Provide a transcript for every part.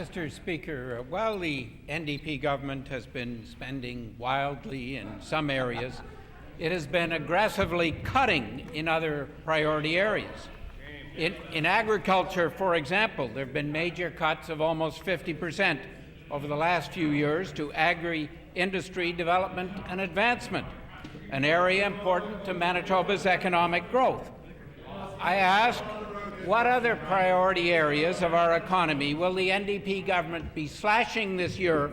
Mr. Speaker, while the NDP government has been spending wildly in some areas, it has been aggressively cutting in other priority areas. In agriculture, for example, there have been major cuts of almost 50% over the last few years to agri-industry development and advancement, an area important to Manitoba's economic growth. I ask, what other priority areas of our economy will the NDP government be slashing this year,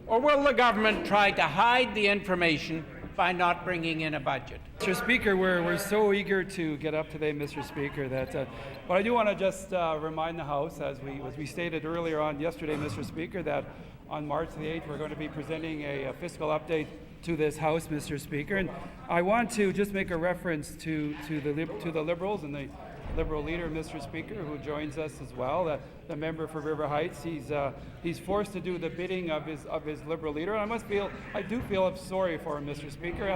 or will the government try to hide the information by not bringing in a budget? Mr. Speaker, we're so eager to get up today, Mr. Speaker, that but I do want to just remind the House, as we stated earlier on yesterday, Mr. Speaker, that on March the 8th we're going to be presenting a fiscal update to this House, Mr. Speaker, and I want to just make a reference to the Liberals and the Liberal leader, Mr. Speaker, who joins us as well, the member for River Heights. He's forced to do the bidding of his Liberal leader. And I do feel sorry for him, Mr. Speaker,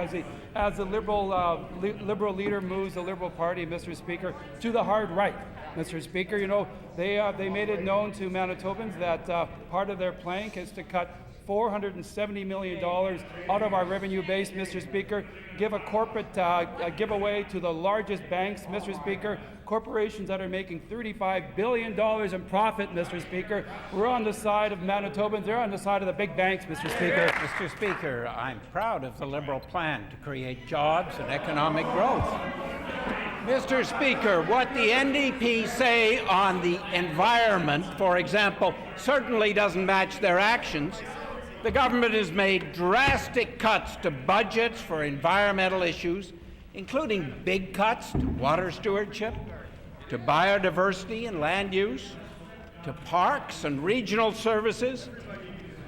as the Liberal leader moves the Liberal Party, Mr. Speaker, to the hard right. Mr. Speaker, you know, they made it known to Manitobans that part of their plank is to cut $470 million out of our revenue base, Mr. Speaker, give a corporate giveaway to the largest banks, Mr. Speaker, corporations that are making $35 billion in profit, Mr. Speaker. We're on the side of Manitobans. They're on the side of the big banks, Mr. Speaker. Mr. Speaker, I'm proud of the Liberal plan to create jobs and economic growth. Mr. Speaker, what the NDP say on the environment, for example, certainly doesn't match their actions. The government has made drastic cuts to budgets for environmental issues, including big cuts to water stewardship, to biodiversity and land use, to parks and regional services.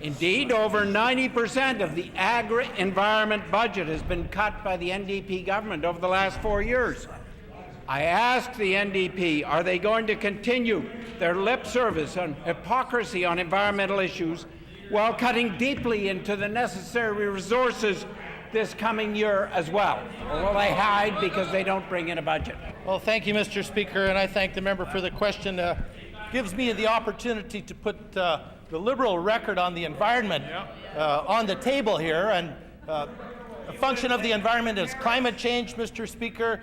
Indeed, over 90% of the agri-environment budget has been cut by the NDP government over the last 4 years. I ask the NDP, are they going to continue their lip service and hypocrisy on environmental issues while cutting deeply into the necessary resources this coming year as well? Or will they hide because they don't bring in a budget? Well, thank you, Mr. Speaker, and I thank the member for the question. Gives me the opportunity to put the Liberal record on the environment on the table here. And a function of the environment is climate change, Mr. Speaker,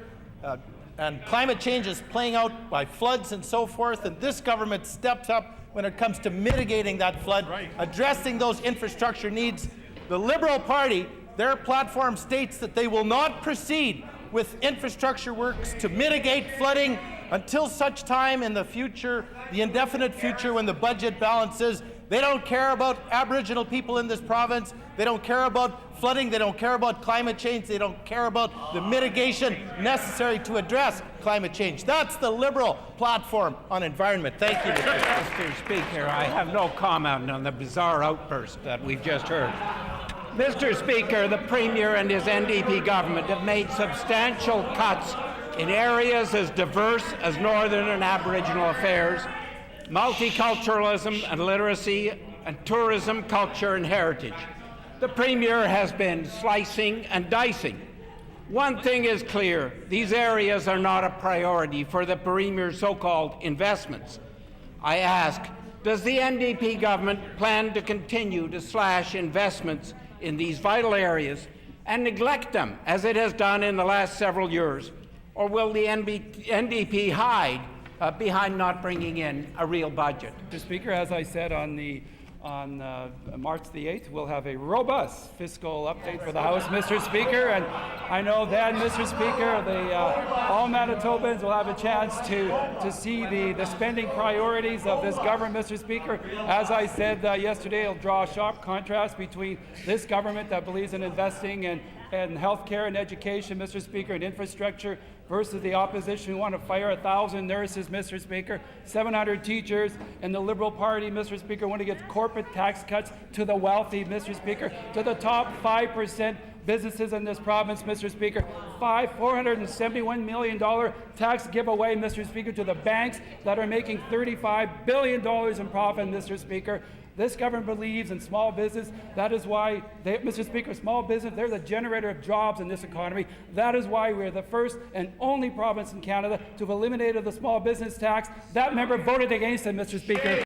and climate change is playing out by floods and so forth, and this government steps up when it comes to mitigating that flood, addressing those infrastructure needs. The Liberal Party, their platform states that they will not proceed with infrastructure works to mitigate flooding until such time in the future, the indefinite future, when the budget balances. They don't care about Aboriginal people in this province. They don't care about flooding. They don't care about climate change. They don't care about the mitigation necessary to address climate change. That's the Liberal platform on environment. Thank you, Mr. Speaker. I have no comment on the bizarre outburst that we've just heard. Mr. Speaker, the Premier and his NDP government have made substantial cuts in areas as diverse as Northern and Aboriginal affairs, multiculturalism and literacy, and tourism, culture and heritage. The Premier has been slicing and dicing. One thing is clear, these areas are not a priority for the Premier's so-called investments. I ask, does the NDP government plan to continue to slash investments in these vital areas and neglect them, as it has done in the last several years? Or will the NDP hide behind not bringing in a real budget? Mr. Speaker, as I said on March the 8th, we'll have a robust fiscal update for the House, Mr. Speaker, and I know then, Mr. Speaker, all Manitobans will have a chance to see the spending priorities of this government, Mr. Speaker. As I said yesterday, it'll draw a sharp contrast between this government that believes in investing in health care and education, Mr. Speaker, and infrastructure, versus the opposition who want to fire 1,000 nurses, Mr. Speaker, 700 teachers, and the Liberal Party, Mr. Speaker, want to give corporate tax cuts to the wealthy, Mr. Speaker, to the top 5% businesses in this province, Mr. Speaker. $471 million tax giveaway, Mr. Speaker, to the banks that are making $35 billion in profit, Mr. Speaker. This government believes in small business. That is why, Mr. Speaker, small business, they're the generator of jobs in this economy. That is why we're the first and only province in Canada to have eliminated the small business tax. That member voted against it, Mr. Speaker.